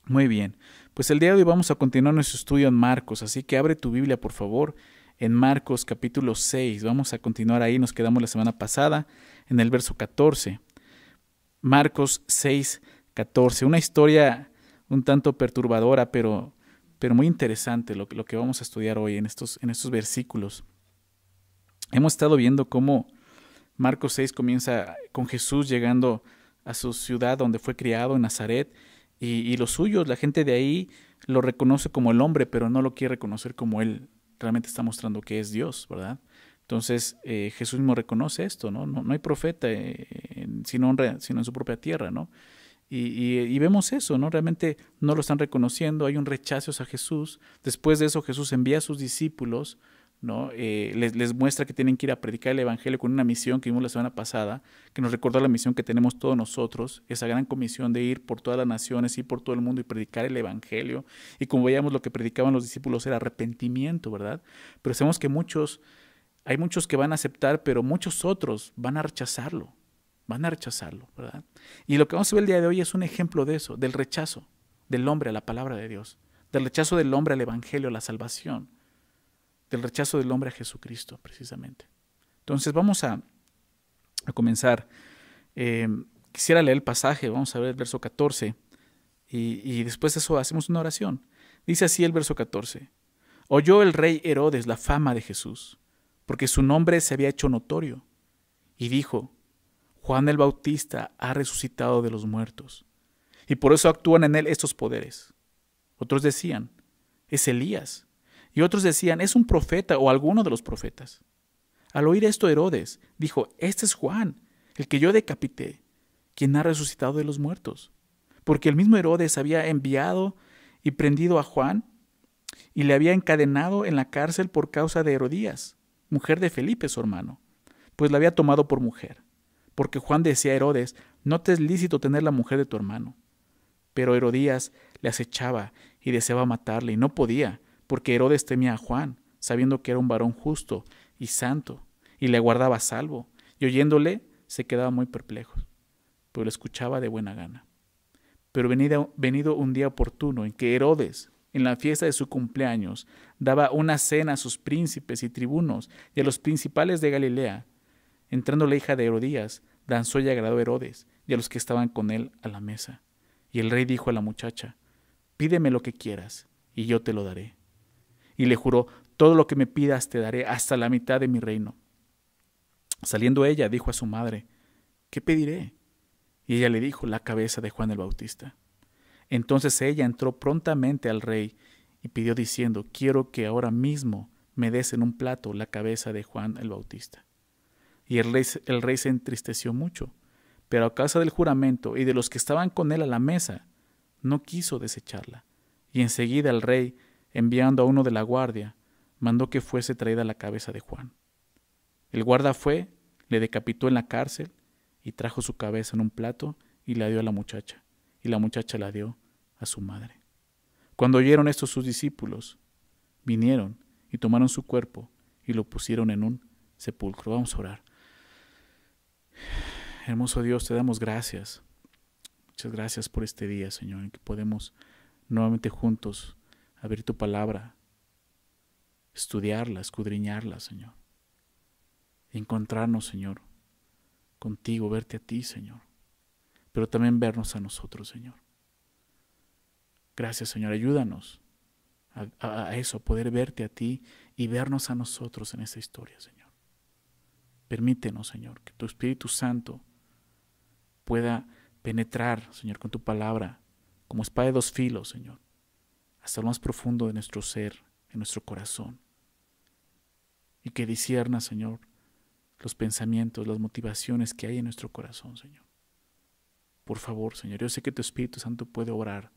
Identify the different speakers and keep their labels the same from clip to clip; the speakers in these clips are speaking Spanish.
Speaker 1: Muy bien, pues el día de hoy vamos a continuar nuestro estudio en Marcos, así que abre tu Biblia por favor en Marcos capítulo 6. Vamos a continuar ahí, nos quedamos la semana pasada en el verso 14. Marcos 6, 14, una historia un tanto perturbadora, pero muy interesante lo que vamos a estudiar hoy en estos versículos. Hemos estado viendo cómo Marcos 6 comienza con Jesús llegando a su ciudad donde fue criado, en Nazaret, y los suyos, la gente de ahí, lo reconoce como el hombre, pero no lo quiere reconocer como él realmente está mostrando que es Dios, ¿verdad? Entonces Jesús mismo reconoce esto, ¿no? No hay profeta sin honra, sino en su propia tierra, ¿no? Y vemos eso, ¿no? Realmente no lo están reconociendo, hay un rechazo a Jesús. Después de eso Jesús envía a sus discípulos, ¿no? Les muestra que tienen que ir a predicar el Evangelio con una misión que vimos la semana pasada, que nos recordó la misión que tenemos todos nosotros, esa gran comisión de ir por todas las naciones, ir por todo el mundo y predicar el Evangelio. Y como veíamos, lo que predicaban los discípulos era arrepentimiento, ¿verdad? Pero sabemos que hay muchos que van a aceptar, pero muchos otros van a rechazarlo. Van a rechazarlo, ¿verdad? Y lo que vamos a ver el día de hoy es un ejemplo de eso, del rechazo del hombre a la palabra de Dios, del rechazo del hombre al Evangelio, a la salvación, del rechazo del hombre a Jesucristo, precisamente. Entonces vamos a comenzar. Quisiera leer el pasaje, vamos a ver el verso 14, y después de eso hacemos una oración. Dice así el verso 14. Oyó el rey Herodes la fama de Jesús, porque su nombre se había hecho notorio, y dijo: Juan el Bautista ha resucitado de los muertos, y por eso actúan en él estos poderes. Otros decían: es Elías, y otros decían: es un profeta o alguno de los profetas. Al oír esto Herodes dijo: este es Juan, el que yo decapité, quien ha resucitado de los muertos. Porque el mismo Herodes había enviado y prendido a Juan, y le había encadenado en la cárcel por causa de Herodías, mujer de Felipe su hermano, pues la había tomado por mujer. Porque Juan decía a Herodes: no te es lícito tener la mujer de tu hermano. Pero Herodías le acechaba y deseaba matarle, y no podía, porque Herodes temía a Juan, sabiendo que era un varón justo y santo, y le guardaba a salvo, y oyéndole se quedaba muy perplejo, pero lo escuchaba de buena gana. Pero venido un día oportuno en que Herodes, en la fiesta de su cumpleaños, daba una cena a sus príncipes y tribunos y a los principales de Galilea, entrando la hija de Herodías, danzó y agradó a Herodes y a los que estaban con él a la mesa. Y el rey dijo a la muchacha: pídeme lo que quieras, y yo te lo daré. Y le juró: todo lo que me pidas te daré, hasta la mitad de mi reino. Saliendo ella, dijo a su madre: ¿qué pediré? Y ella le dijo: la cabeza de Juan el Bautista. Entonces ella entró prontamente al rey y pidió diciendo: quiero que ahora mismo me des en un plato la cabeza de Juan el Bautista. Y el rey se entristeció mucho, pero a causa del juramento y de los que estaban con él a la mesa, no quiso desecharla. Y enseguida el rey, enviando a uno de la guardia, mandó que fuese traída la cabeza de Juan. El guarda fue, le decapitó en la cárcel, y trajo su cabeza en un plato y la dio a la muchacha, y la muchacha la dio a su madre. Cuando oyeron esto sus discípulos, vinieron y tomaron su cuerpo y lo pusieron en un sepulcro. Vamos a orar. Hermoso Dios, te damos gracias. Muchas gracias por este día, Señor, en que podemos nuevamente juntos abrir tu palabra, estudiarla, escudriñarla, Señor. Y encontrarnos, Señor, contigo, verte a ti, Señor, pero también vernos a nosotros, Señor. Gracias, Señor, ayúdanos a eso, a poder verte a ti y vernos a nosotros en esta historia, Señor. Permítenos, Señor, que tu Espíritu Santo pueda penetrar, Señor, con tu palabra, como espada de dos filos, Señor, hasta lo más profundo de nuestro ser, en nuestro corazón, y que discierna, Señor, los pensamientos, las motivaciones que hay en nuestro corazón, Señor. Por favor, Señor, yo sé que tu Espíritu Santo puede obrar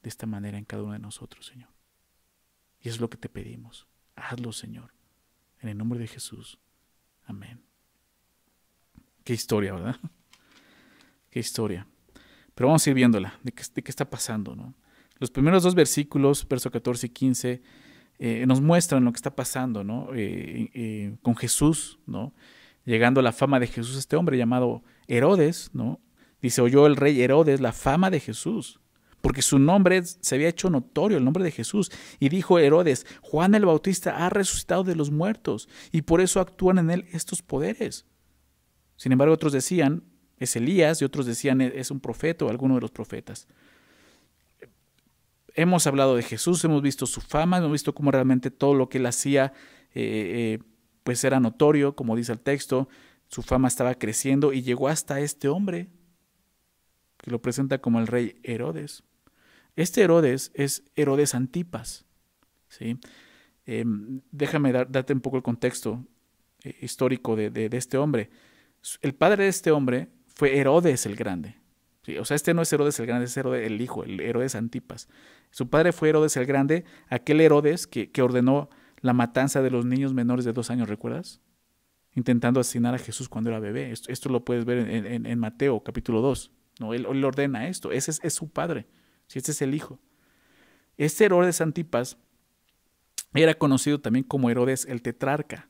Speaker 1: de esta manera en cada uno de nosotros, Señor. Y es lo que te pedimos. Hazlo, Señor, en el nombre de Jesús. Amén. Qué historia, ¿verdad? Qué historia. Pero vamos a ir viéndola, de qué está pasando, ¿no? Los primeros dos versículos, versos 14 y 15, nos muestran lo que está pasando, ¿no? Con Jesús, ¿no? Llegando a la fama de Jesús, este hombre llamado Herodes, ¿no? Dice: oyó el rey Herodes la fama de Jesús, porque su nombre se había hecho notorio, el nombre de Jesús. Y dijo Herodes, Juan el Bautista ha resucitado de los muertos, y por eso actúan en él estos poderes. Sin embargo, otros decían, es Elías, y otros decían, es un profeta o alguno de los profetas. Hemos hablado de Jesús, hemos visto su fama, hemos visto cómo realmente todo lo que él hacía pues era notorio, como dice el texto, su fama estaba creciendo y llegó hasta este hombre, que lo presenta como el rey Herodes. Este Herodes es Herodes Antipas, ¿sí? Déjame darte un poco el contexto histórico de este hombre. El padre de este hombre fue Herodes el Grande. Sí, o sea, este no es Herodes el Grande, es Herodes el hijo, el Herodes Antipas. Su padre fue Herodes el Grande, aquel Herodes que ordenó la matanza de los niños menores de 2 años, ¿recuerdas? Intentando asesinar a Jesús cuando era bebé. Esto lo puedes ver en Mateo capítulo 2. ¿No? Él ordena esto, ese es su padre, si este es el hijo. Este Herodes Antipas era conocido también como Herodes el Tetrarca.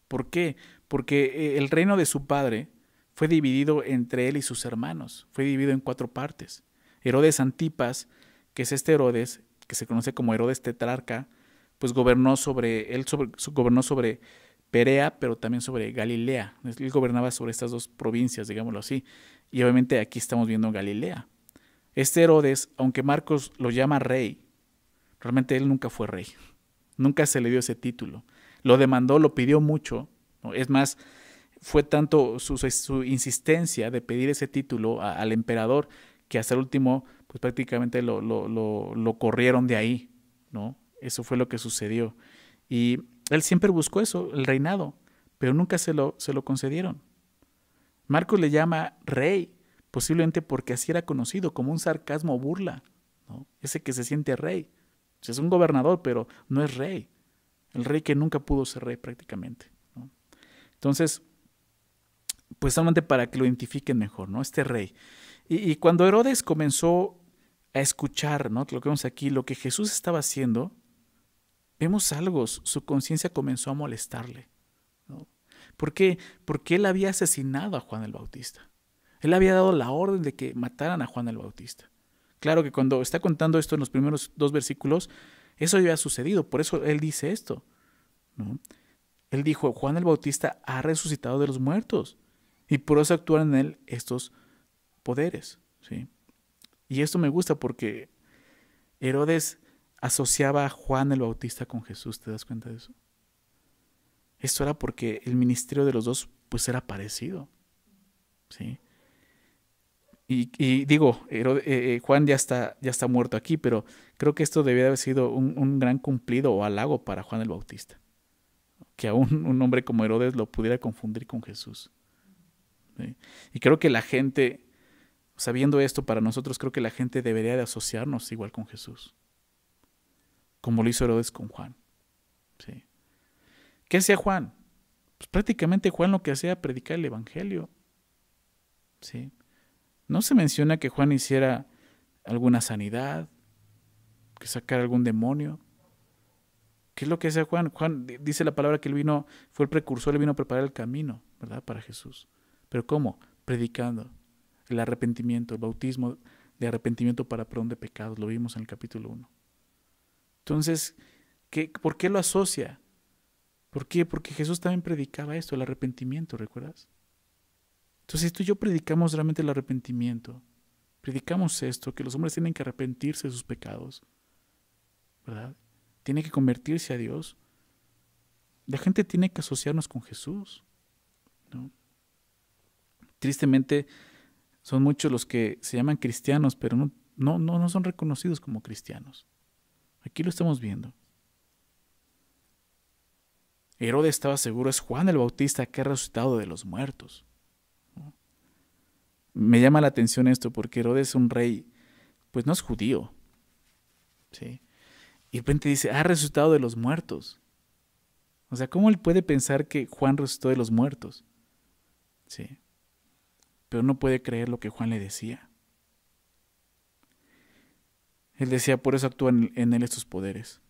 Speaker 1: ¿Por qué? Porque el reino de su padre fue dividido entre él y sus hermanos, fue dividido en 4 partes. Herodes Antipas, que es este Herodes, que se conoce como Herodes Tetrarca, pues gobernó sobre Perea, pero también sobre Galilea. Él gobernaba sobre estas 2 provincias, digámoslo así. Y obviamente aquí estamos viendo Galilea. Este Herodes, aunque Marcos lo llama rey, realmente él nunca fue rey. Nunca se le dio ese título. Lo demandó, lo pidió mucho, ¿no? Es más, fue tanto su insistencia de pedir ese título al emperador que hasta el último, pues prácticamente lo corrieron de ahí, ¿no? Eso fue lo que sucedió. Y él siempre buscó eso, el reinado, pero nunca se lo concedieron. Marcos le llama rey, posiblemente porque así era conocido, como un sarcasmo o burla, ¿no? Ese que se siente rey. O sea, es un gobernador, pero no es rey. El rey que nunca pudo ser rey prácticamente, ¿no? Entonces, pues solamente para que lo identifiquen mejor, ¿no? Este rey. Y cuando Herodes comenzó a escuchar, ¿no? Lo que vemos aquí, lo que Jesús estaba haciendo, vemos algo, su conciencia comenzó a molestarle, ¿no? ¿Por qué? Porque él había asesinado a Juan el Bautista. Él había dado la orden de que mataran a Juan el Bautista. Claro que cuando está contando esto en los primeros 2 versículos, eso ya había sucedido, por eso él dice esto, ¿no? Él dijo, Juan el Bautista ha resucitado de los muertos y por eso actúan en él estos poderes, ¿sí? Y esto me gusta porque Herodes asociaba a Juan el Bautista con Jesús, ¿te das cuenta de eso? Esto era porque el ministerio de los dos pues era parecido, ¿sí? Y digo, Juan ya está muerto aquí, pero creo que esto debía haber sido un gran cumplido o halago para Juan el Bautista. Que aún un hombre como Herodes lo pudiera confundir con Jesús, ¿sí? Y creo que la gente, sabiendo esto para nosotros, creo que la gente debería de asociarnos igual con Jesús, como lo hizo Herodes con Juan, ¿sí? ¿Qué hacía Juan? Pues prácticamente Juan lo que hacía era predicar el evangelio, ¿sí? No se menciona que Juan hiciera alguna sanidad, que sacara algún demonio. ¿Qué es lo que hacía Juan? Juan dice la palabra que él vino, fue el precursor, él vino a preparar el camino, ¿verdad? Para Jesús. ¿Pero cómo? Predicando el arrepentimiento, el bautismo de arrepentimiento para perdón de pecados. Lo vimos en el capítulo 1. Entonces, ¿por qué lo asocia? ¿Por qué? Porque Jesús también predicaba esto, el arrepentimiento, ¿recuerdas? Entonces, si tú y yo predicamos realmente el arrepentimiento, predicamos esto, que los hombres tienen que arrepentirse de sus pecados, ¿verdad? Tiene que convertirse a Dios. La gente tiene que asociarnos con Jesús, ¿no? Tristemente, son muchos los que se llaman cristianos, pero no son reconocidos como cristianos. Aquí lo estamos viendo. Herodes estaba seguro, es Juan el Bautista que ha resucitado de los muertos, ¿no? Me llama la atención esto porque Herodes es un rey, pues no es judío, ¿sí? Y de repente dice, ha resucitado de los muertos. O sea, ¿cómo él puede pensar que Juan resucitó de los muertos? Sí. Pero no puede creer lo que Juan le decía. Él decía, por eso actúan en él estos poderes.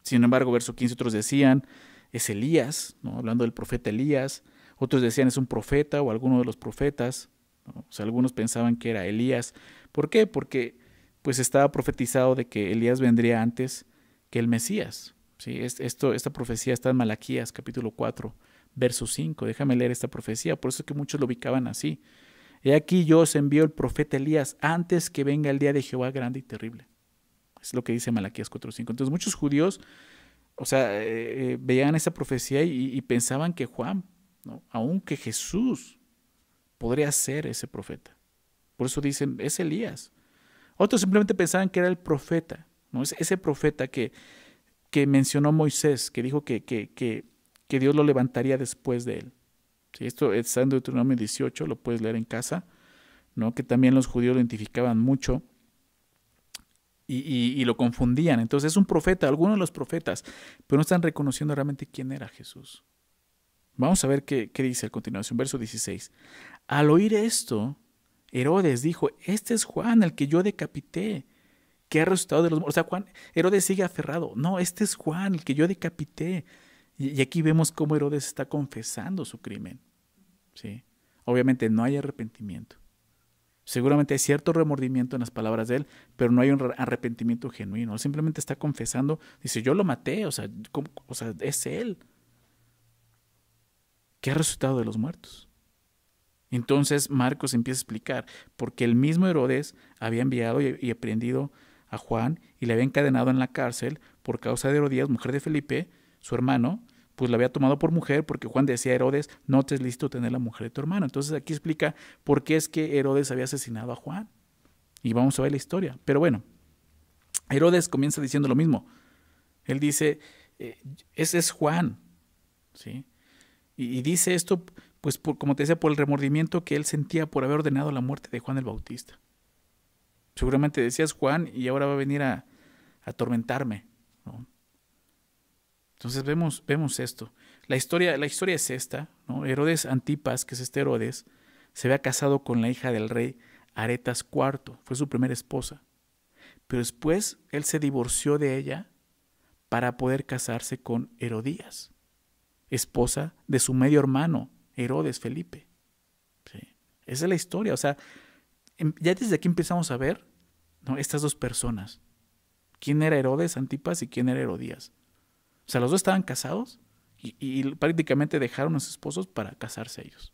Speaker 1: Sin embargo, verso 15, otros decían, es Elías, ¿no? Hablando del profeta Elías. Otros decían, es un profeta o alguno de los profetas, ¿no? O sea, algunos pensaban que era Elías. ¿Por qué? Porque pues estaba profetizado de que Elías vendría antes que el Mesías. ¿Sí? Esta profecía está en Malaquías capítulo 4, verso 5. Déjame leer esta profecía, por eso es que muchos lo ubicaban así. He aquí yo os envío el profeta Elías antes que venga el día de Jehová grande y terrible. Es lo que dice Malaquías 4:5. Entonces muchos judíos, o sea, veían esa profecía y pensaban que Juan, ¿no? Aún que Jesús podría ser ese profeta. Por eso dicen, es Elías. Otros simplemente pensaban que era el profeta, ¿no? Ese profeta que mencionó Moisés, que dijo que Dios lo levantaría después de él. ¿Sí? Esto está en Deuteronomio 18, lo puedes leer en casa, ¿no? Que también los judíos lo identificaban mucho y lo confundían. Entonces es un profeta, algunos de los profetas, pero no están reconociendo realmente quién era Jesús. Vamos a ver qué dice a continuación, verso 16. Al oír esto, Herodes dijo, este es Juan, el que yo decapité, que ha resucitado de los muertos. O sea, Herodes sigue aferrado. No, este es Juan, el que yo decapité. Y aquí vemos cómo Herodes está confesando su crimen. ¿Sí? Obviamente no hay arrepentimiento. Seguramente hay cierto remordimiento en las palabras de él, pero no hay un arrepentimiento genuino. Él simplemente está confesando, dice, yo lo maté, o sea, es él que ha resucitado de los muertos. Entonces Marcos empieza a explicar, porque el mismo Herodes había enviado y aprehendido a Juan y le había encadenado en la cárcel por causa de Herodías, mujer de Felipe, su hermano, pues la había tomado por mujer porque Juan decía a Herodes, no te es lícito tener la mujer de tu hermano. Entonces aquí explica por qué es que Herodes había asesinado a Juan. Y vamos a ver la historia. Pero bueno, Herodes comienza diciendo lo mismo. Él dice, ese es Juan, ¿sí? Y dice esto, pues como te decía, por el remordimiento que él sentía por haber ordenado la muerte de Juan el Bautista. Seguramente decías Juan y ahora va a venir a atormentarme, ¿no? Entonces vemos esto. La historia es esta, ¿no? Herodes Antipas, que es este Herodes, se había casado con la hija del rey Aretas IV, fue su primera esposa. Pero después él se divorció de ella para poder casarse con Herodías, esposa de su medio hermano, Herodes Felipe. ¿Sí? Esa es la historia. O sea, ya desde aquí empezamos a ver, ¿no? Estas dos personas. ¿Quién era Herodes Antipas y quién era Herodías? O sea, los dos estaban casados y prácticamente dejaron a sus esposos para casarse ellos.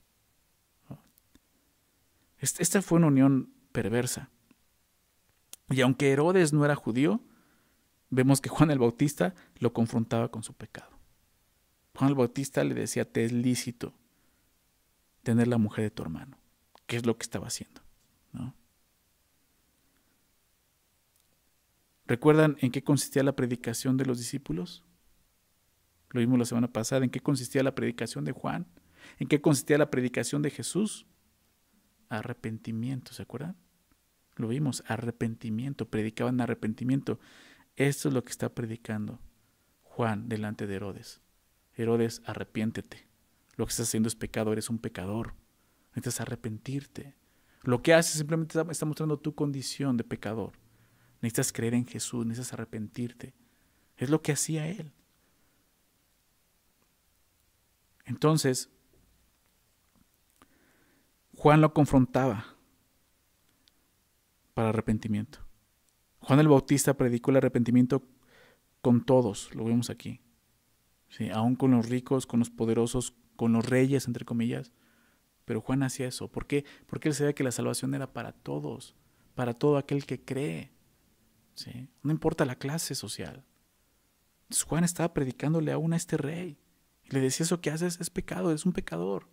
Speaker 1: ¿No? Esta fue una unión perversa. Y aunque Herodes no era judío, vemos que Juan el Bautista lo confrontaba con su pecado. Juan el Bautista le decía, te es lícito tener la mujer de tu hermano, que es lo que estaba haciendo, ¿no? ¿Recuerdan en qué consistía la predicación de los discípulos? Lo vimos la semana pasada. ¿En qué consistía la predicación de Juan? ¿En qué consistía la predicación de Jesús? Arrepentimiento, ¿se acuerdan? Lo vimos, arrepentimiento, predicaban arrepentimiento. Esto es lo que está predicando Juan delante de Herodes. Herodes, arrepiéntete. Lo que estás haciendo es pecado, eres un pecador. Necesitas arrepentirte. Lo que haces simplemente está mostrando tu condición de pecador. Necesitas creer en Jesús, necesitas arrepentirte. Es lo que hacía él. Entonces, Juan lo confrontaba para arrepentimiento. Juan el Bautista predicó el arrepentimiento con todos, lo vemos aquí. Sí, aún con los ricos, con los poderosos, con los reyes, entre comillas. Pero Juan hacía eso. ¿Por qué? Porque él sabía que la salvación era para todos, para todo aquel que cree. ¿Sí? No importa la clase social. Entonces Juan estaba predicándole aún a este rey. Y le decía, eso que haces es pecado, es un pecador.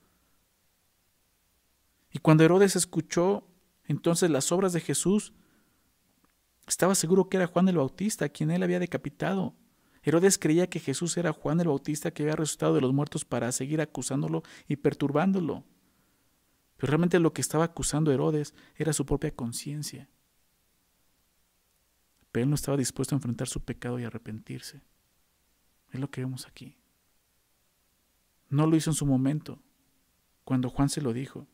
Speaker 1: Y cuando Herodes escuchó entonces las obras de Jesús, estaba seguro que era Juan el Bautista, a quien él había decapitado. Herodes creía que Jesús era Juan el Bautista que había resucitado de los muertos para seguir acusándolo y perturbándolo. Pero realmente lo que estaba acusando Herodes era su propia conciencia. Pero él no estaba dispuesto a enfrentar su pecado y arrepentirse. Es lo que vemos aquí. No lo hizo en su momento, cuando Juan se lo dijo,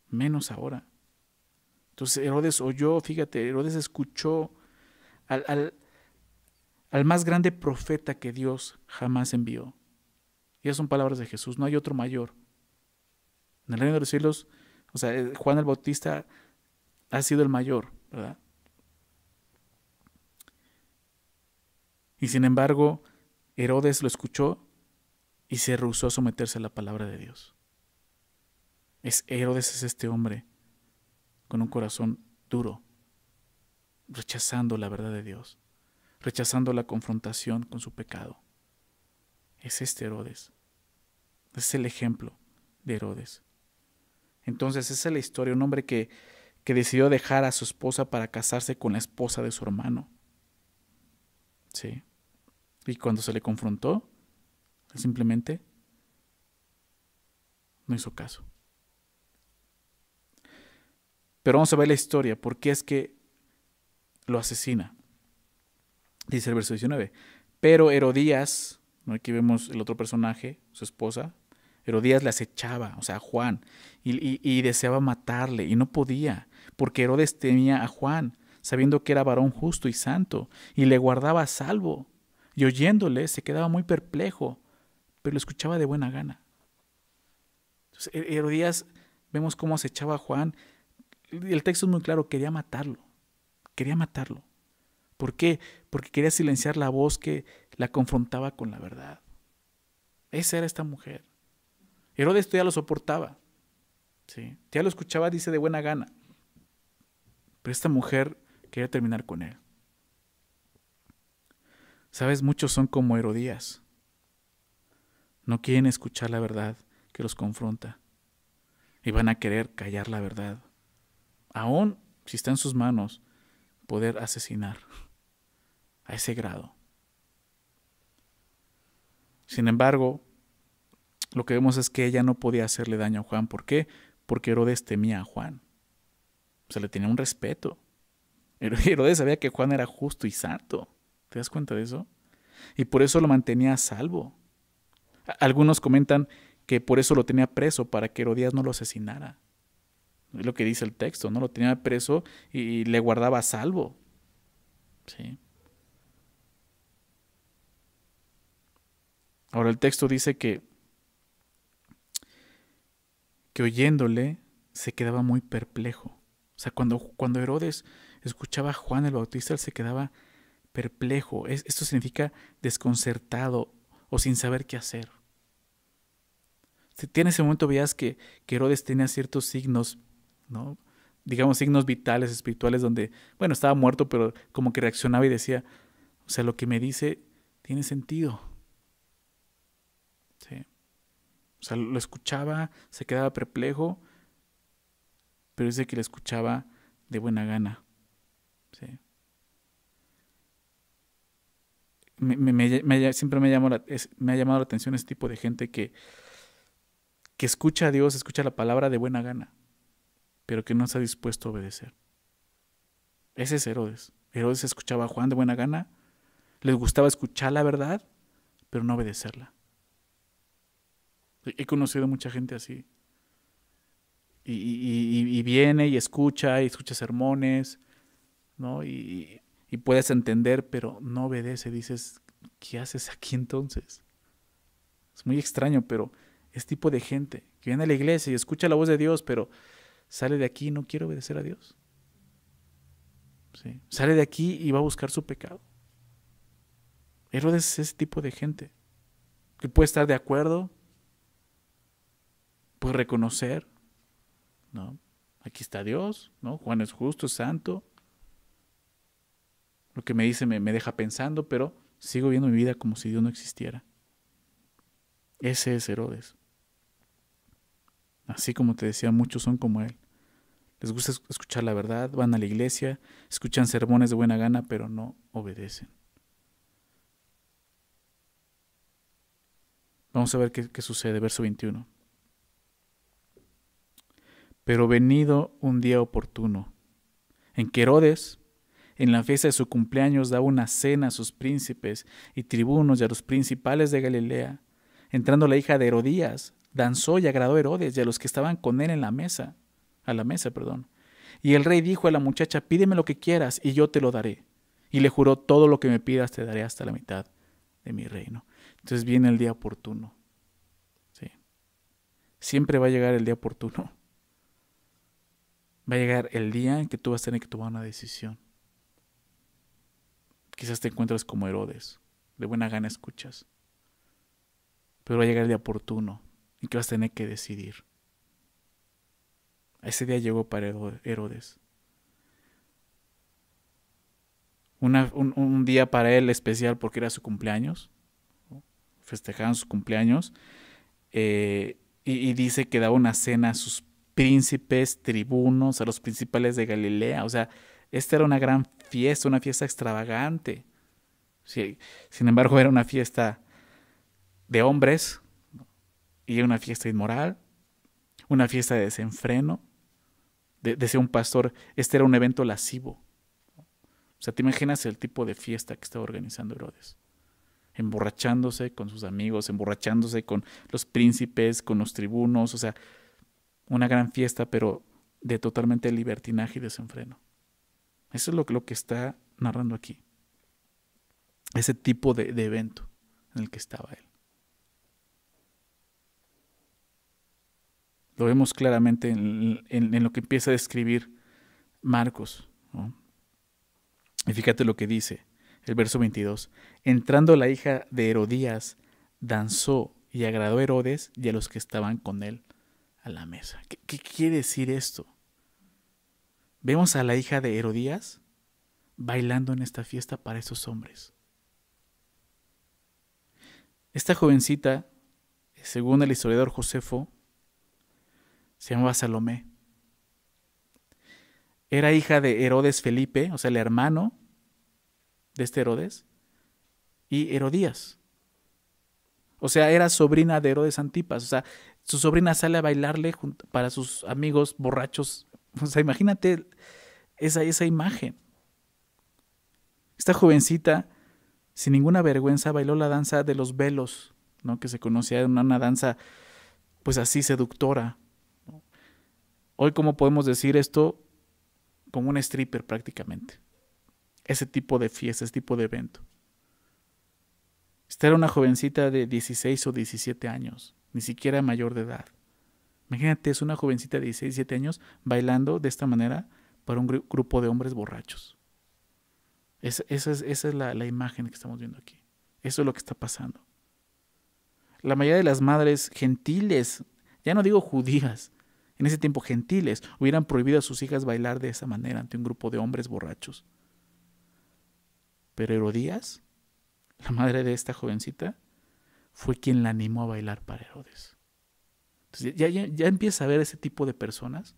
Speaker 1: menos ahora. Entonces Herodes oyó, fíjate, Herodes escuchó al más grande profeta que Dios jamás envió. Y esas son palabras de Jesús, no hay otro mayor. En el reino de los cielos, o sea, Juan el Bautista ha sido el mayor, ¿verdad? Y sin embargo, Herodes lo escuchó y se rehusó a someterse a la palabra de Dios. Herodes es este hombre con un corazón duro, rechazando la verdad de Dios, rechazando la confrontación con su pecado. Es este Herodes. Es el ejemplo de Herodes. Entonces esa es la historia, un hombre que decidió dejar a su esposa para casarse con la esposa de su hermano. Sí. Y cuando se le confrontó, simplemente no hizo caso. Pero vamos a ver la historia, por qué es que lo asesina. Dice el verso 19. Pero Herodías, ¿no? Aquí vemos el otro personaje, su esposa. Herodías le acechaba, o sea, a Juan, y deseaba matarle, y no podía, porque Herodes temía a Juan, sabiendo que era varón justo y santo, y le guardaba a salvo, y oyéndole se quedaba muy perplejo, pero lo escuchaba de buena gana. Entonces, Herodías, vemos cómo acechaba a Juan. El texto es muy claro, quería matarlo. ¿Por qué? Porque quería silenciar la voz que la confrontaba con la verdad. Esa era esta mujer. Herodes ya lo soportaba. ¿Sí? Ya lo escuchaba, dice, de buena gana. Pero esta mujer quería terminar con él. Sabes, muchos son como Herodías. No quieren escuchar la verdad que los confronta. Y van a querer callar la verdad. Aún si está en sus manos poder asesinar a ese grado. Sin embargo, lo que vemos es que ella no podía hacerle daño a Juan. ¿Por qué? Porque Herodes temía a Juan. O sea, le tenía un respeto. Herodes sabía que Juan era justo y santo. ¿Te das cuenta de eso? Y por eso lo mantenía a salvo. Algunos comentan que por eso lo tenía preso, para que Herodías no lo asesinara. Es lo que dice el texto, ¿no? Lo tenía preso y le guardaba a salvo. Sí. Ahora el texto dice que oyéndole se quedaba muy perplejo. O sea, cuando Herodes escuchaba a Juan el Bautista, él se quedaba perplejo. Esto significa desconcertado o sin saber qué hacer. En ese momento veías que Herodes tenía ciertos signos, ¿no? Digamos, signos vitales, espirituales, donde, bueno, estaba muerto, pero como que reaccionaba y decía, o sea, lo que me dice tiene sentido. Sí. O sea, lo escuchaba, se quedaba perplejo, pero dice que lo escuchaba de buena gana. Sí. Siempre me ha llamado la atención ese tipo de gente que escucha a Dios, escucha la palabra de buena gana, pero que no está dispuesto a obedecer. Ese es Herodes. Herodes escuchaba a Juan de buena gana, les gustaba escuchar la verdad, pero no obedecerla. He conocido mucha gente así. Y viene y escucha sermones, ¿no? Y puedes entender, pero no obedece. Dices, ¿qué haces aquí entonces? Es muy extraño, pero es tipo de gente que viene a la iglesia y escucha la voz de Dios, pero sale de aquí y no quiere obedecer a Dios. ¿Sí? Sale de aquí y va a buscar su pecado. Herodes es ese tipo de gente que puede estar de acuerdo, puede reconocer, ¿no? Aquí está Dios, ¿no? Juan es justo, es santo. Lo que me dice me deja pensando, pero sigo viendo mi vida como si Dios no existiera. Ese es Herodes. Así como te decía, muchos son como él. Les gusta escuchar la verdad, van a la iglesia, escuchan sermones de buena gana, pero no obedecen. Vamos a ver qué sucede, verso 21. Pero venido un día oportuno, en que Herodes, en la fiesta de su cumpleaños, daba una cena a sus príncipes y tribunos y a los principales de Galilea, entrando la hija de Herodías, danzó y agradó a Herodes y a los que estaban con él a la mesa. Y el rey dijo a la muchacha, pídeme lo que quieras y yo te lo daré. Y le juró, todo lo que me pidas te daré hasta la mitad de mi reino. Entonces viene el día oportuno. Sí. Siempre va a llegar el día oportuno. Va a llegar el día en que tú vas a tener que tomar una decisión. Quizás te encuentres como Herodes. de buena gana escuchas. Pero va a llegar el día oportuno en que vas a tener que decidir. Ese día llegó para Herodes. Un día para él especial porque era su cumpleaños. Festejaban sus cumpleaños. Y dice que daba una cena a sus príncipes, tribunos, a los principales de Galilea. O sea, esta era una gran fiesta, una fiesta extravagante. Sí, sin embargo, era una fiesta de hombres y una fiesta inmoral, una fiesta de desenfreno, de ser un pastor. Este era un evento lascivo. O sea, te imaginas el tipo de fiesta que estaba organizando Herodes. Emborrachándose con sus amigos, emborrachándose con los príncipes, con los tribunos, o sea, una gran fiesta, pero de totalmente libertinaje y desenfreno. Eso es lo que está narrando aquí. Ese tipo de evento en el que estaba él. Lo vemos claramente en lo que empieza a describir Marcos, ¿no? Y fíjate lo que dice el verso 22. Entrando la hija de Herodías, danzó y agradó a Herodes y a los que estaban con él a la mesa. ¿Qué quiere decir esto? Vemos a la hija de Herodías bailando en esta fiesta para esos hombres. Esta jovencita, según el historiador Josefo, se llamaba Salomé. Era hija de Herodes Felipe, o sea, el hermano de este Herodes, y Herodías. O sea, era sobrina de Herodes Antipas. O sea, su sobrina sale a bailarle para sus amigos borrachos. O sea, imagínate esa imagen. Esta jovencita, sin ninguna vergüenza, bailó la danza de los velos, ¿no? Que se conocía una danza, pues así seductora. Hoy, ¿cómo podemos decir esto? Como un stripper prácticamente. Ese tipo de fiesta, ese tipo de evento. Esta era una jovencita de 16 o 17 años, ni siquiera mayor de edad. Imagínate, es una jovencita de 16, 17 años bailando de esta manera para un grupo de hombres borrachos. Esa es la imagen que estamos viendo aquí. Eso es lo que está pasando. La mayoría de las madres gentiles, ya no digo judías, en ese tiempo gentiles, hubieran prohibido a sus hijas bailar de esa manera ante un grupo de hombres borrachos. Pero Herodías, la madre de esta jovencita, fue quien la animó a bailar para Herodes. Entonces ya empieza a ver ese tipo de personas.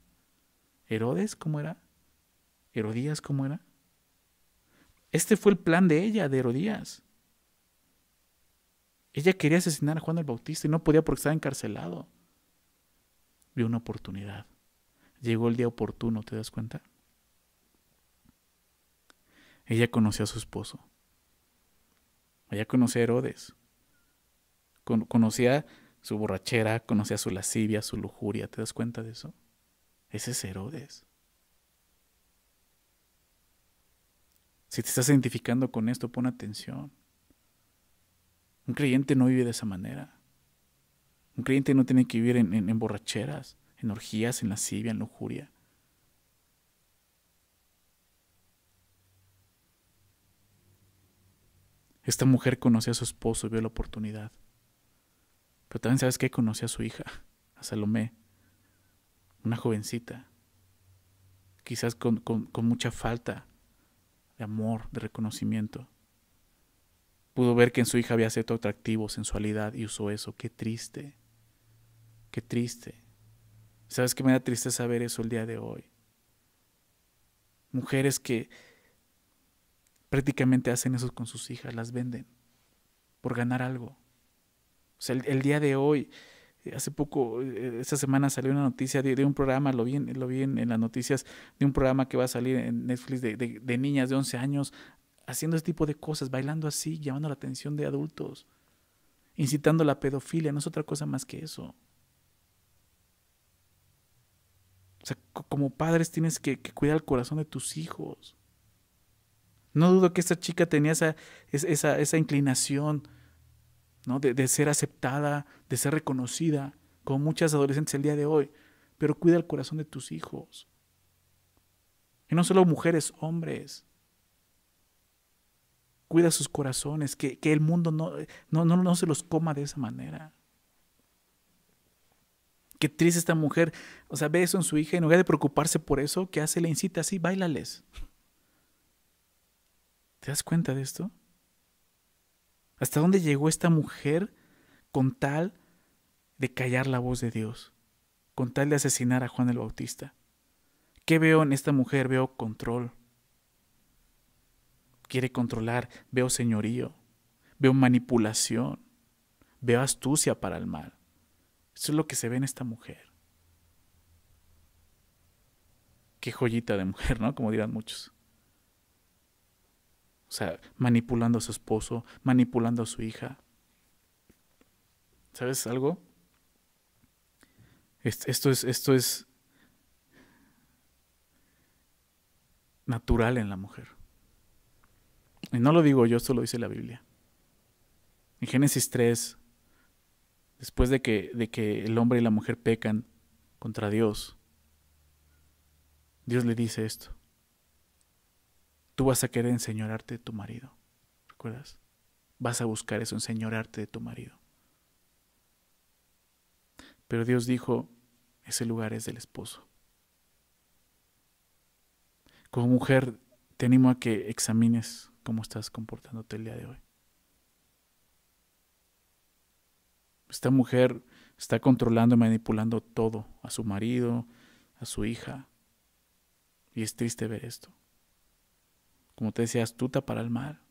Speaker 1: Herodes, ¿cómo era? Herodías, ¿cómo era? Este fue el plan de ella, de Herodías. Ella quería asesinar a Juan el Bautista y no podía porque estaba encarcelado. Vio una oportunidad. Llegó el día oportuno, ¿te das cuenta? Ella conoció a su esposo. Ella conocía a Herodes. Conocía su borrachera, conocía su lascivia, su lujuria. ¿Te das cuenta de eso? Ese es Herodes. Si te estás identificando con esto, pon atención. Un creyente no vive de esa manera. Un creyente no tiene que vivir en borracheras, en orgías, en lascivia, en lujuria. Esta mujer conoció a su esposo y vio la oportunidad. Pero también sabes que conoció a su hija, a Salomé, una jovencita, quizás con mucha falta de amor, de reconocimiento. Pudo ver que en su hija había cierto atractivo, sensualidad, y usó eso. Qué triste, qué triste. ¿Sabes qué me da tristeza ver eso el día de hoy? Mujeres que prácticamente hacen eso con sus hijas, las venden por ganar algo. O sea, el día de hoy, hace poco, esta semana salió una noticia de un programa, lo vi en las noticias, de un programa que va a salir en Netflix de niñas de 11 años haciendo este tipo de cosas, bailando así, llamando la atención de adultos, incitando la pedofilia. No es otra cosa más que eso. O sea, como padres tienes que cuidar el corazón de tus hijos. No dudo que esta chica tenía esa inclinación, ¿no? de ser aceptada, de ser reconocida, como muchas adolescentes el día de hoy. Pero cuida el corazón de tus hijos. Y no solo mujeres, hombres. cuida sus corazones, que el mundo no se los coma de esa manera. Qué triste esta mujer, o sea, ve eso en su hija y en lugar de preocuparse por eso, ¿qué hace? Le incita así, báilales. ¿Te das cuenta de esto? ¿Hasta dónde llegó esta mujer con tal de callar la voz de Dios? Con tal de asesinar a Juan el Bautista. ¿Qué veo en esta mujer? Veo control. Quiere controlar, veo señorío, veo manipulación, veo astucia para el mal. Eso es lo que se ve en esta mujer. Qué joyita de mujer, ¿no? Como dirán muchos. O sea, manipulando a su esposo, manipulando a su hija. ¿Sabes algo? Esto es natural en la mujer. Y no lo digo yo, esto lo dice la Biblia. En Génesis 3, después de que el hombre y la mujer pecan contra Dios, Dios le dice esto: tú vas a querer enseñorearte de tu marido. ¿Recuerdas? Vas a buscar eso, enseñorearte de tu marido. Pero Dios dijo, ese lugar es del esposo. Como mujer, te animo a que examines cómo estás comportándote el día de hoy. Esta mujer está controlando y manipulando todo, a su marido, a su hija. Y es triste ver esto. Como te decía, astuta para el mal.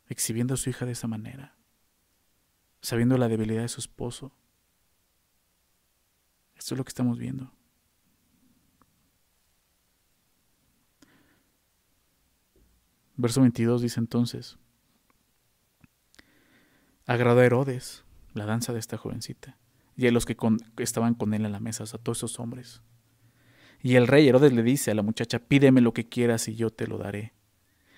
Speaker 1: Exhibiendo a su hija de esa manera. Sabiendo la debilidad de su esposo. Esto es lo que estamos viendo. Verso 22 dice entonces: agradó a Herodes la danza de esta jovencita y a los que estaban con él en la mesa, o sea, todos esos hombres. Y el rey Herodes le dice a la muchacha: pídeme lo que quieras y yo te lo daré.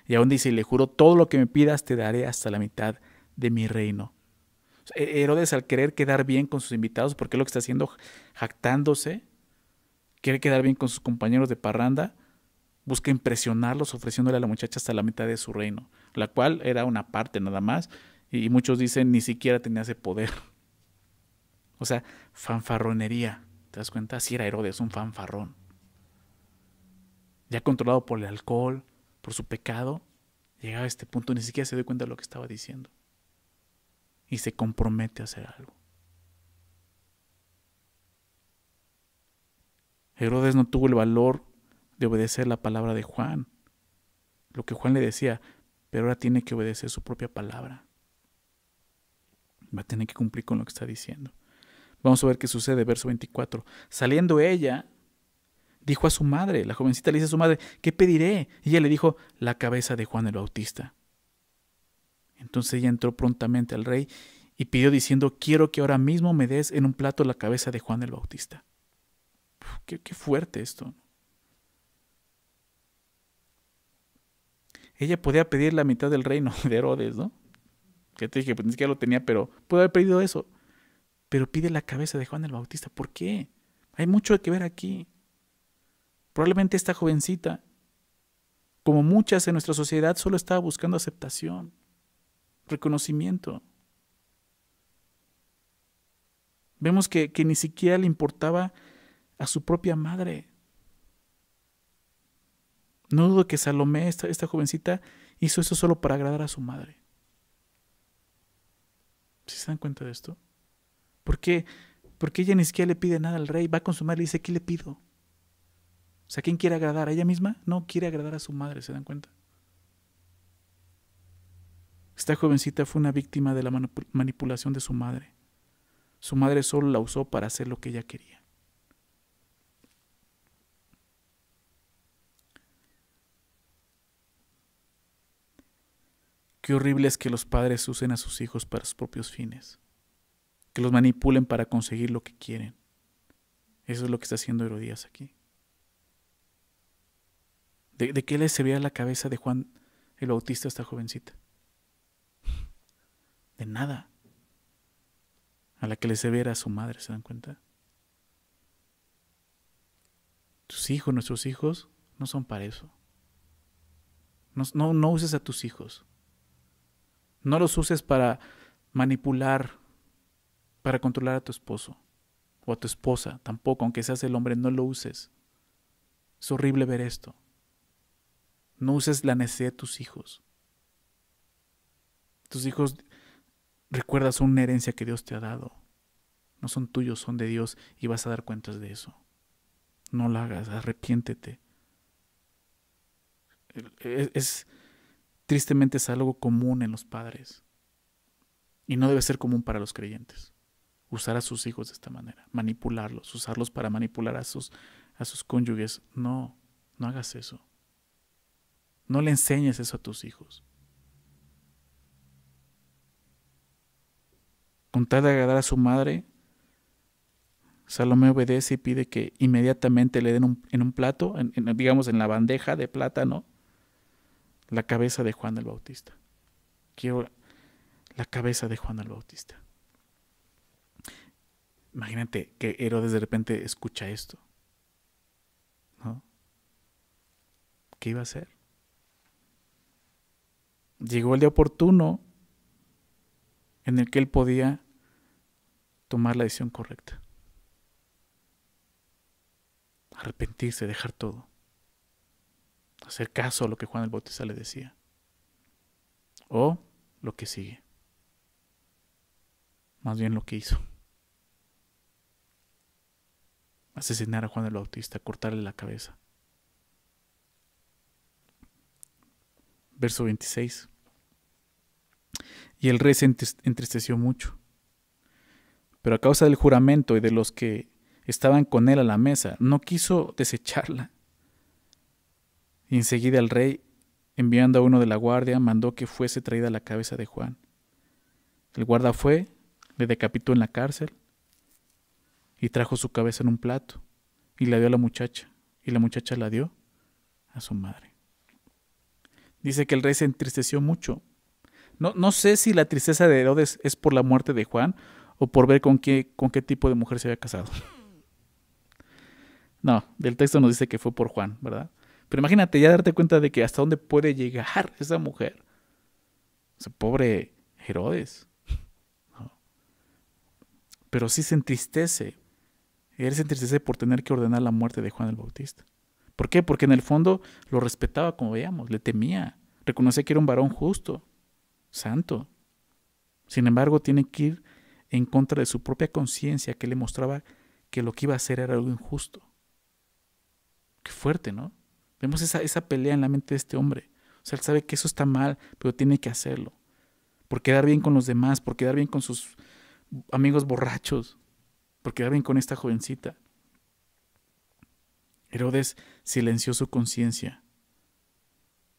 Speaker 1: Y aún dice: y le juro, todo lo que me pidas te daré hasta la mitad de mi reino. O sea, Herodes, al querer quedar bien con sus invitados, porque es lo que está haciendo, jactándose, quiere quedar bien con sus compañeros de parranda, busca impresionarlos ofreciéndole a la muchacha hasta la mitad de su reino, la cual era una parte nada más, y muchos dicen ni siquiera tenía ese poder. O sea, fanfarronería. ¿Te das cuenta? Así era Herodes, un fanfarrón. Ya controlado por el alcohol, por su pecado, llegaba a este punto, ni siquiera se dio cuenta de lo que estaba diciendo. Y se compromete a hacer algo. Herodes no tuvo el valor de obedecer la palabra de Juan, lo que Juan le decía, pero ahora tiene que obedecer su propia palabra. Va a tener que cumplir con lo que está diciendo. Vamos a ver qué sucede, verso 24. Saliendo ella, dijo a su madre, la jovencita le dice a su madre: ¿qué pediré? Y ella le dijo: la cabeza de Juan el Bautista. Entonces ella entró prontamente al rey y pidió diciendo: quiero que ahora mismo me des en un plato la cabeza de Juan el Bautista. Qué fuerte esto. Ella podía pedir la mitad del reino de Herodes, ¿no? Que te dije, pues ni siquiera lo tenía, pero pudo haber pedido eso. Pero pide la cabeza de Juan el Bautista. ¿Por qué? Hay mucho que ver aquí. Probablemente esta jovencita, como muchas en nuestra sociedad, solo estaba buscando aceptación, reconocimiento. Vemos que ni siquiera le importaba a su propia madre. No dudo que Salomé, esta jovencita, hizo eso solo para agradar a su madre. ¿Sí se dan cuenta de esto? ¿Por qué? Porque ella ni siquiera le pide nada al rey. Va con su madre y dice: ¿qué le pido? O sea, ¿quién quiere agradar? ¿A ella misma? No, quiere agradar a su madre, ¿se dan cuenta? Esta jovencita fue una víctima de la manipulación de su madre. Su madre solo la usó para hacer lo que ella quería. Qué horrible es que los padres usen a sus hijos para sus propios fines, que los manipulen para conseguir lo que quieren. Eso es lo que está haciendo Herodías aquí. ¿De qué le servía la cabeza de Juan el Bautista a esta jovencita? De nada. A la que le servía era su madre, ¿se dan cuenta? Tus hijos, nuestros hijos, no son para eso. No uses a tus hijos. No los uses para manipular, para controlar a tu esposo o a tu esposa. Tampoco, aunque seas el hombre, no lo uses. Es horrible ver esto. No uses la necesidad de tus hijos. Tus hijos, recuerda, son una herencia que Dios te ha dado. No son tuyos, son de Dios y vas a dar cuentas de eso. No lo hagas, arrepiéntete. Tristemente es algo común en los padres y no debe ser común para los creyentes. Usar a sus hijos de esta manera, manipularlos, usarlos para manipular a sus cónyuges. No hagas eso. No le enseñes eso a tus hijos. Con tal de agradar a su madre, Salomé obedece y pide que inmediatamente le den en un plato, digamos en la bandeja de plátano, la cabeza de Juan el Bautista. Quiero la cabeza de Juan el Bautista. Imagínate que Herodes de repente escucha esto, ¿no? ¿Qué iba a hacer? Llegó el día oportuno en el que él podía tomar la decisión correcta. Arrepentirse, dejar todo. Hacer caso a lo que Juan el Bautista le decía. O lo que sigue. Más bien lo que hizo. Asesinar a Juan el Bautista, cortarle la cabeza. Verso 26. Y el rey se entristeció mucho. Pero a causa del juramento y de los que estaban con él a la mesa, no quiso desecharla. Y enseguida el rey, enviando a uno de la guardia, mandó que fuese traída la cabeza de Juan. El guarda fue, le decapitó en la cárcel y trajo su cabeza en un plato y la dio a la muchacha, y la muchacha la dio a su madre. Dice que el rey se entristeció mucho. No sé si la tristeza de Herodes es por la muerte de Juan o por ver con qué tipo de mujer se había casado. No, del texto nos dice que fue por Juan, ¿verdad? Pero imagínate ya darte cuenta de que hasta dónde puede llegar esa mujer. O sea, pobre Herodes. No. Pero sí se entristece. Él se entristece por tener que ordenar la muerte de Juan el Bautista. ¿Por qué? Porque en el fondo lo respetaba, como veíamos, le temía. Reconocía que era un varón justo, santo. Sin embargo, tiene que ir en contra de su propia conciencia, que le mostraba que lo que iba a hacer era algo injusto. Qué fuerte, ¿no? Vemos esa pelea en la mente de este hombre. O sea, él sabe que eso está mal, pero tiene que hacerlo. Por quedar bien con los demás, por quedar bien con sus amigos borrachos, por quedar bien con esta jovencita. Herodes silenció su conciencia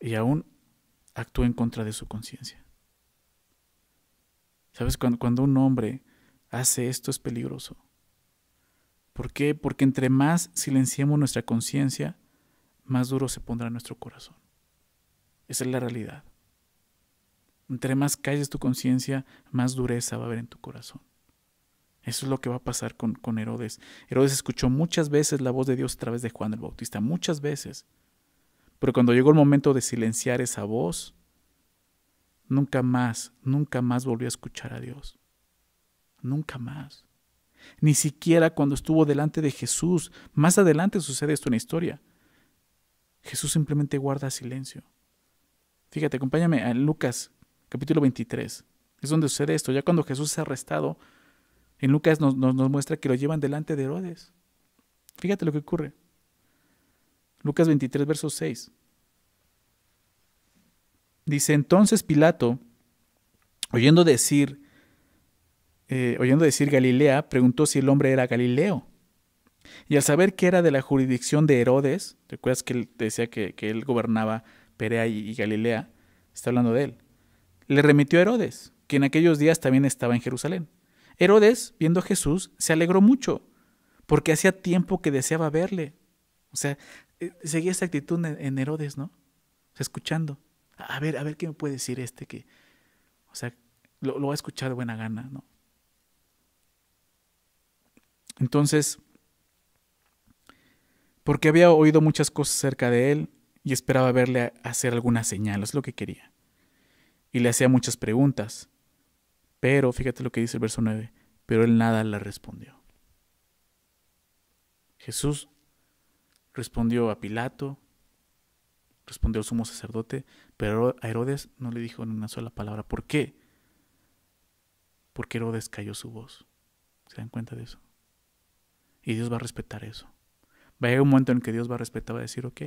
Speaker 1: y aún actuó en contra de su conciencia. ¿Sabes? Cuando un hombre hace esto es peligroso. ¿Por qué? Porque entre más silenciemos nuestra conciencia, más duro se pondrá nuestro corazón. Esa es la realidad. Entre más calles tu conciencia, más dureza va a haber en tu corazón. Eso es lo que va a pasar con Herodes. Herodes escuchó muchas veces la voz de Dios a través de Juan el Bautista, muchas veces. Pero cuando llegó el momento de silenciar esa voz, nunca más volvió a escuchar a Dios. Nunca más. Ni siquiera cuando estuvo delante de Jesús. Más adelante sucede esto en la historia. Jesús simplemente guarda silencio. Fíjate, acompáñame a Lucas, capítulo 23. Es donde sucede esto. Ya cuando Jesús es arrestado, en Lucas nos muestra que lo llevan delante de Herodes. Fíjate lo que ocurre. Lucas 23, verso 6. Dice, entonces Pilato, oyendo decir Galilea, preguntó si el hombre era Galileo. Y al saber que era de la jurisdicción de Herodes, ¿recuerdas que él decía que él gobernaba Perea y Galilea? Está hablando de él. Le remitió a Herodes, que en aquellos días también estaba en Jerusalén. Herodes, viendo a Jesús, se alegró mucho, porque hacía tiempo que deseaba verle. O sea, seguía esta actitud en Herodes, ¿no? O sea, escuchando. A ver qué me puede decir que, o sea, lo va a escuchar de buena gana, ¿no? Entonces, porque había oído muchas cosas acerca de él y esperaba verle hacer alguna señal, es lo que quería. Y le hacía muchas preguntas, pero fíjate lo que dice el verso 9, pero él nada le respondió. Jesús respondió a Pilato, respondió al sumo sacerdote, pero a Herodes no le dijo ni una sola palabra. ¿Por qué? Porque Herodes calló su voz. ¿Se dan cuenta de eso? Y Dios va a respetar eso. Va a llegar un momento en que Dios va a respetar, va a decir, ok,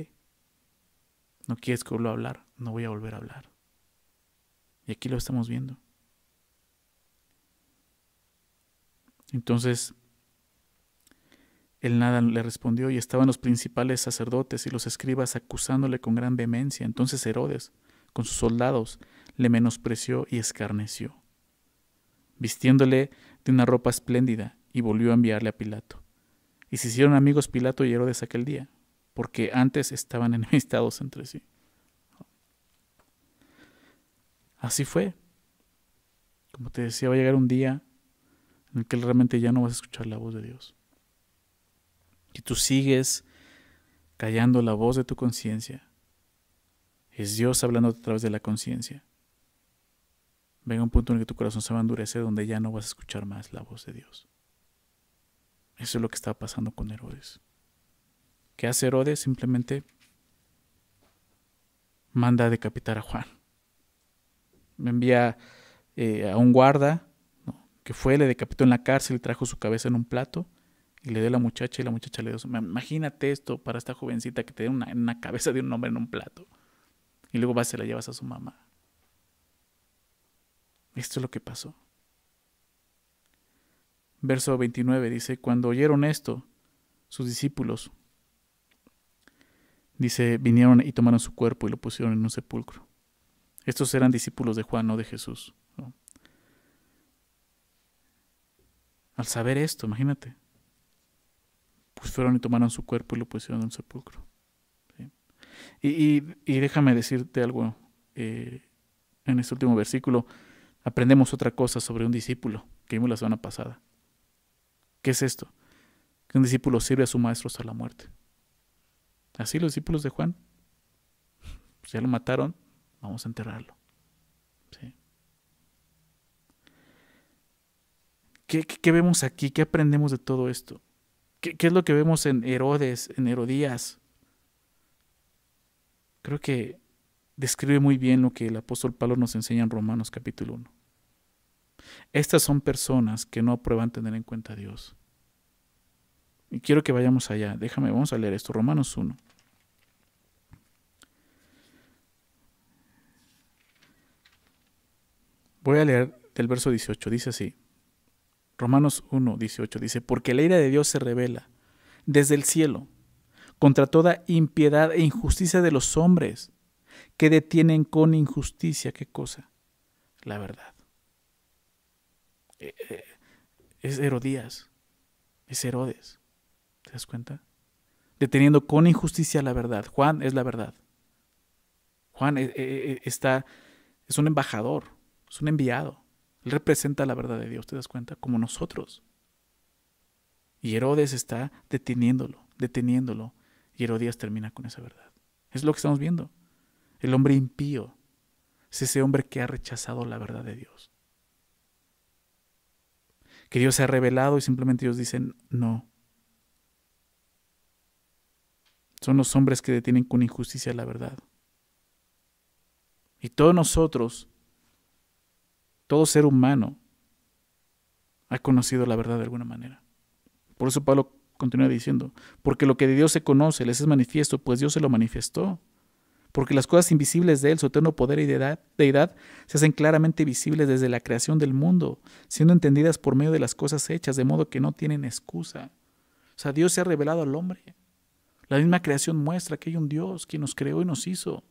Speaker 1: no quieres que vuelva a hablar, no voy a volver a hablar. Y aquí lo estamos viendo. Entonces, él nada le respondió y estaban los principales sacerdotes y los escribas acusándole con gran vehemencia. Entonces Herodes, con sus soldados, le menospreció y escarneció, vistiéndole de una ropa espléndida, y volvió a enviarle a Pilato. Y se hicieron amigos Pilato y Herodes aquel día, porque antes estaban enemistados entre sí. Así fue. Como te decía, va a llegar un día en el que realmente ya no vas a escuchar la voz de Dios. Y tú sigues callando la voz de tu conciencia. Es Dios hablando a través de la conciencia. Venga un punto en el que tu corazón se va a endurecer, donde ya no vas a escuchar más la voz de Dios. Eso es lo que está pasando con Herodes. ¿Qué hace Herodes? Simplemente manda a decapitar a Juan. Me envía a un guarda, ¿no?, que fue, le decapitó en la cárcel y trajo su cabeza en un plato y le dio a la muchacha, y la muchacha le dio. Imagínate esto para esta jovencita, que te dé una cabeza de un hombre en un plato y luego vas y se la llevas a su mamá. Esto es lo que pasó. Verso 29 dice, cuando oyeron esto, sus discípulos, dice, vinieron y tomaron su cuerpo y lo pusieron en un sepulcro. Estos eran discípulos de Juan, no de Jesús, ¿no? Al saber esto, imagínate, pues fueron y tomaron su cuerpo y lo pusieron en un sepulcro. ¿Sí? Y déjame decirte algo, en este último versículo aprendemos otra cosa sobre un discípulo que vimos la semana pasada. ¿Qué es esto? Que un discípulo sirve a su maestro hasta la muerte. Así los discípulos de Juan, pues ya lo mataron, vamos a enterrarlo. ¿Sí? ¿Qué vemos aquí? ¿Qué aprendemos de todo esto? ¿Qué es lo que vemos en Herodes, en Herodías? Creo que describe muy bien lo que el apóstol Pablo nos enseña en Romanos capítulo 1. Estas son personas que no aprueban tener en cuenta a Dios. Y quiero que vayamos allá. Vamos a leer esto. Romanos 1. Voy a leer del verso 18. Dice así. Romanos 1, 18. Dice, porque la ira de Dios se revela desde el cielo contra toda impiedad e injusticia de los hombres que detienen con injusticia, ¿qué cosa? La verdad. Es Herodías. Es Herodes. ¿Te das cuenta? Deteniendo con injusticia la verdad. Juan es la verdad. Juan es un embajador, es un enviado. Él representa la verdad de Dios, ¿te das cuenta? Como nosotros. Y Herodes está deteniéndolo. Y Herodías termina con esa verdad. Es lo que estamos viendo. El hombre impío es ese hombre que ha rechazado la verdad de Dios. Que Dios se ha revelado y simplemente ellos dicen no. Son los hombres que detienen con injusticia la verdad. Y todos nosotros, todo ser humano, ha conocido la verdad de alguna manera. Por eso Pablo continúa diciendo, porque lo que de Dios se conoce les es manifiesto, pues Dios se lo manifestó. Porque las cosas invisibles de Él, su eterno poder y deidad, se hacen claramente visibles desde la creación del mundo, siendo entendidas por medio de las cosas hechas, de modo que no tienen excusa. O sea, Dios se ha revelado al hombre. La misma creación muestra que hay un Dios quien nos creó y nos hizo.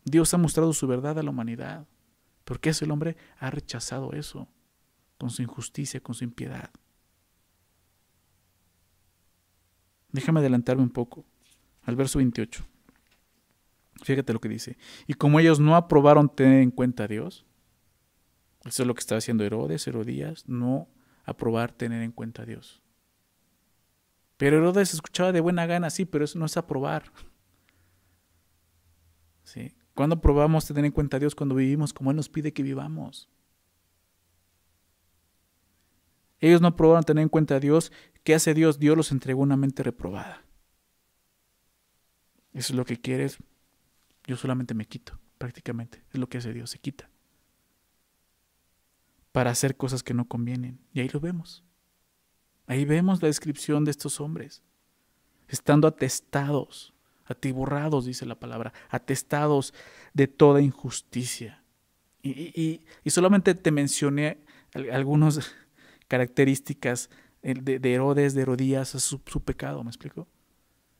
Speaker 1: Dios ha mostrado su verdad a la humanidad. ¿Por qué el hombre ha rechazado eso? Con su injusticia, con su impiedad. Déjame adelantarme un poco al verso 28. Fíjate lo que dice. Y como ellos no aprobaron tener en cuenta a Dios, eso es lo que estaba haciendo Herodías, no aprobar tener en cuenta a Dios. Pero Herodes escuchaba de buena gana, sí, pero eso no es aprobar. ¿Sí? ¿Cuándo probamos tener en cuenta a Dios? Cuando vivimos como Él nos pide que vivamos. Ellos no probaron tener en cuenta a Dios. ¿Qué hace Dios? Dios los entregó una mente reprobada. Eso es lo que quieres. Yo solamente me quito, prácticamente. Es lo que hace Dios, se quita. Para hacer cosas que no convienen. Y ahí lo vemos. Ahí vemos la descripción de estos hombres. Estando atestados, atiborrados, dice la palabra, atestados de toda injusticia. Y solamente te mencioné algunas características de Herodes, de Herodías, su pecado, ¿me explico?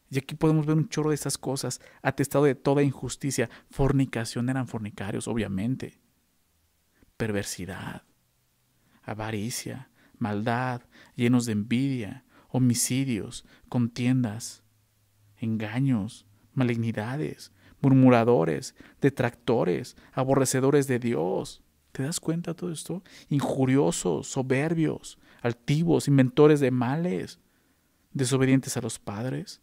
Speaker 1: Y aquí podemos ver un chorro de esas cosas, atestado de toda injusticia. Fornicación, eran fornicarios, obviamente. Perversidad, avaricia, maldad, llenos de envidia, homicidios, contiendas, engaños, malignidades, murmuradores, detractores, aborrecedores de Dios. ¿Te das cuenta de todo esto? Injuriosos, soberbios, altivos, inventores de males, desobedientes a los padres,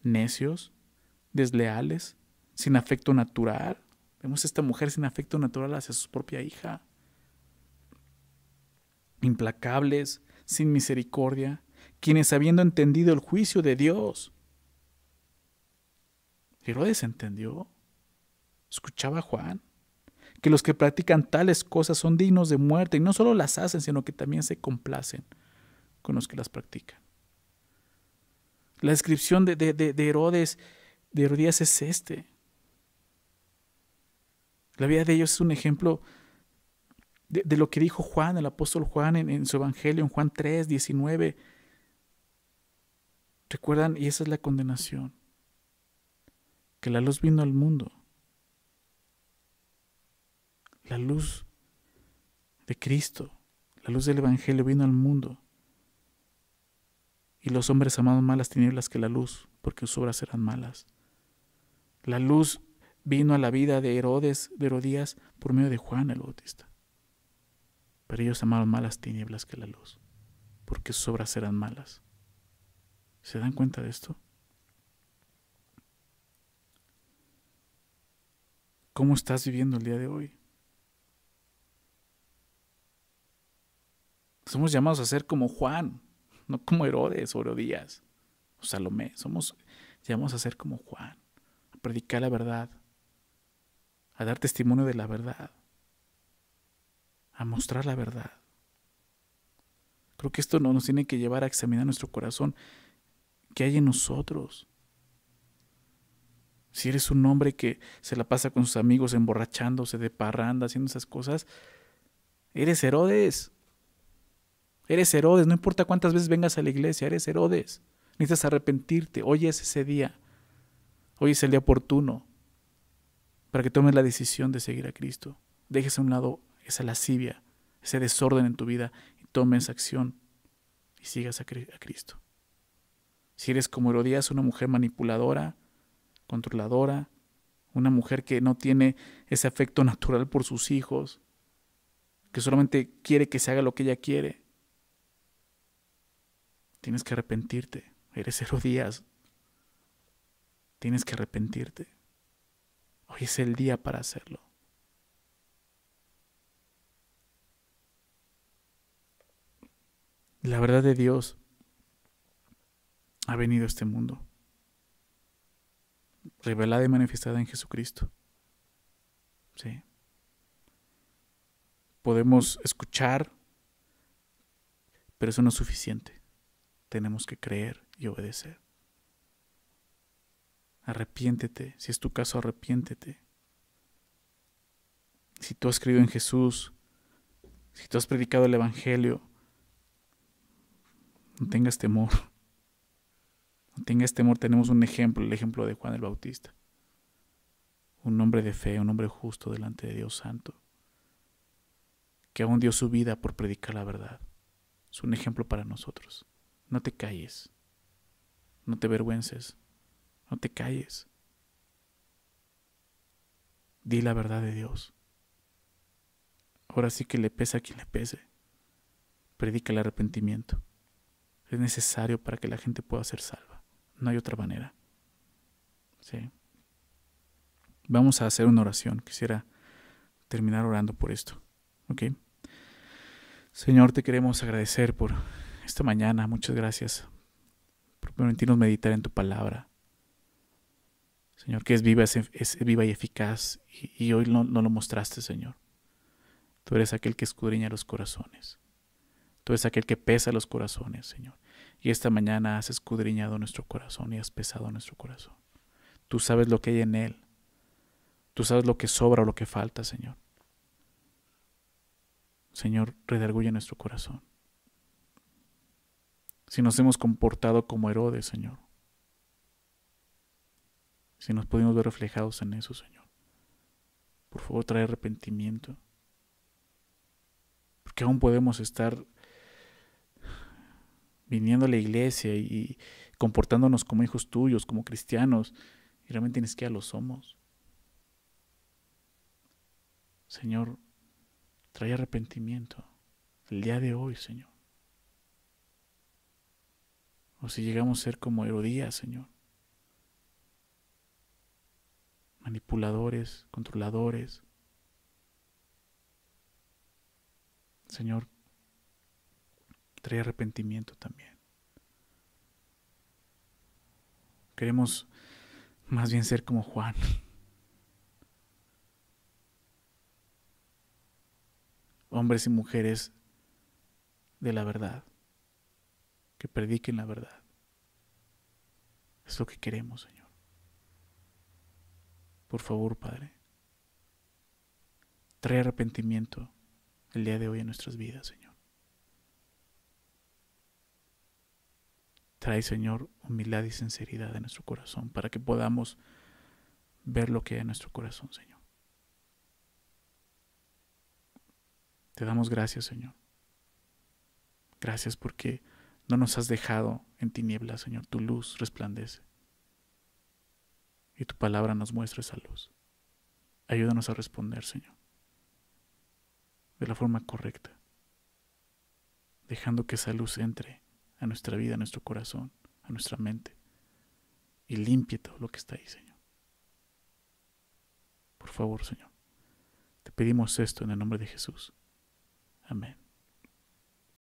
Speaker 1: necios, desleales, sin afecto natural. Vemos a esta mujer sin afecto natural hacia su propia hija. Implacables, sin misericordia, quienes habiendo entendido el juicio de Dios. Herodes entendió, escuchaba a Juan, que los que practican tales cosas son dignos de muerte y no solo las hacen, sino que también se complacen con los que las practican. La descripción de Herodes, de Herodías es este. La vida de ellos es un ejemplo de lo que dijo Juan, el apóstol Juan en su evangelio, en Juan 3, 19. ¿Recuerdan? Y esa es la condenación. Que la luz vino al mundo. La luz de Cristo, la luz del evangelio vino al mundo. Y los hombres amaban más las tinieblas que la luz, porque sus obras eran malas. La luz vino a la vida de Herodes, de Herodías, por medio de Juan el Bautista. Pero ellos amaban más las tinieblas que la luz, porque sus obras eran malas. ¿Se dan cuenta de esto? ¿Cómo estás viviendo el día de hoy? Somos llamados a ser como Juan, no como Herodes o Herodías o Salomé. Somos llamados a ser como Juan, a predicar la verdad, a dar testimonio de la verdad, a mostrar la verdad. Creo que esto nos tiene que llevar a examinar nuestro corazón. ¿Qué hay en nosotros? Si eres un hombre que se la pasa con sus amigos emborrachándose de parranda, haciendo esas cosas, eres Herodes. Eres Herodes, no importa cuántas veces vengas a la iglesia, eres Herodes. Necesitas arrepentirte. Hoy es ese día. Hoy es el día oportuno para que tomes la decisión de seguir a Cristo. Dejes a un lado esa lascivia, ese desorden en tu vida y tomes acción y sigas a Cristo. Si eres como Herodías, una mujer manipuladora, controladora, una mujer que no tiene ese afecto natural por sus hijos, que solamente quiere que se haga lo que ella quiere, tienes que arrepentirte. Eres Herodías. Tienes que arrepentirte. Hoy es el día para hacerlo. La verdad de Dios ha venido a este mundo, revelada y manifestada en Jesucristo. Sí. Podemos escuchar, pero eso no es suficiente. Tenemos que creer y obedecer. Arrepiéntete, si es tu caso, arrepiéntete. Si tú has creído en Jesús, si tú has predicado el Evangelio, no tengas temor. No tengas temor, tenemos un ejemplo, el ejemplo de Juan el Bautista. Un hombre de fe, un hombre justo delante de Dios Santo, que aún dio su vida por predicar la verdad. Es un ejemplo para nosotros. No te calles, no te avergüences, no te calles. Di la verdad de Dios. Ahora sí que le pese a quien le pese. Predica el arrepentimiento. Es necesario para que la gente pueda ser salva. No hay otra manera. Sí. Vamos a hacer una oración. Quisiera terminar orando por esto. ¿Ok? Señor, te queremos agradecer por esta mañana. Muchas gracias por permitirnos meditar en tu palabra. Señor, que es viva y eficaz. Y hoy no lo mostraste, Señor. Tú eres aquel que escudriña los corazones. Tú eres aquel que pesa los corazones, Señor. Y esta mañana has escudriñado nuestro corazón y has pesado nuestro corazón. Tú sabes lo que hay en él. Tú sabes lo que sobra o lo que falta, Señor. Señor, redarguye nuestro corazón. Si nos hemos comportado como Herodes, Señor. Si nos pudimos ver reflejados en eso, Señor. Por favor, trae arrepentimiento. Porque aún podemos estar viniendo a la iglesia y comportándonos como hijos tuyos, como cristianos, y realmente ni siquiera lo somos. Señor, trae arrepentimiento el día de hoy, Señor. O si llegamos a ser como Herodías, Señor. Manipuladores, controladores. Señor, trae arrepentimiento también. Queremos más bien ser como Juan. Hombres y mujeres de la verdad, que prediquen la verdad. Es lo que queremos, Señor. Por favor, Padre, trae arrepentimiento el día de hoy en nuestras vidas, Señor. Trae, Señor, humildad y sinceridad en nuestro corazón para que podamos ver lo que hay en nuestro corazón, Señor. Te damos gracias, Señor. Gracias porque no nos has dejado en tinieblas, Señor. Tu luz resplandece. Y tu palabra nos muestra esa luz. Ayúdanos a responder, Señor, de la forma correcta, dejando que esa luz entre a nuestra vida, a nuestro corazón, a nuestra mente, y limpie todo lo que está ahí, Señor. Por favor, Señor, te pedimos esto en el nombre de Jesús. Amén.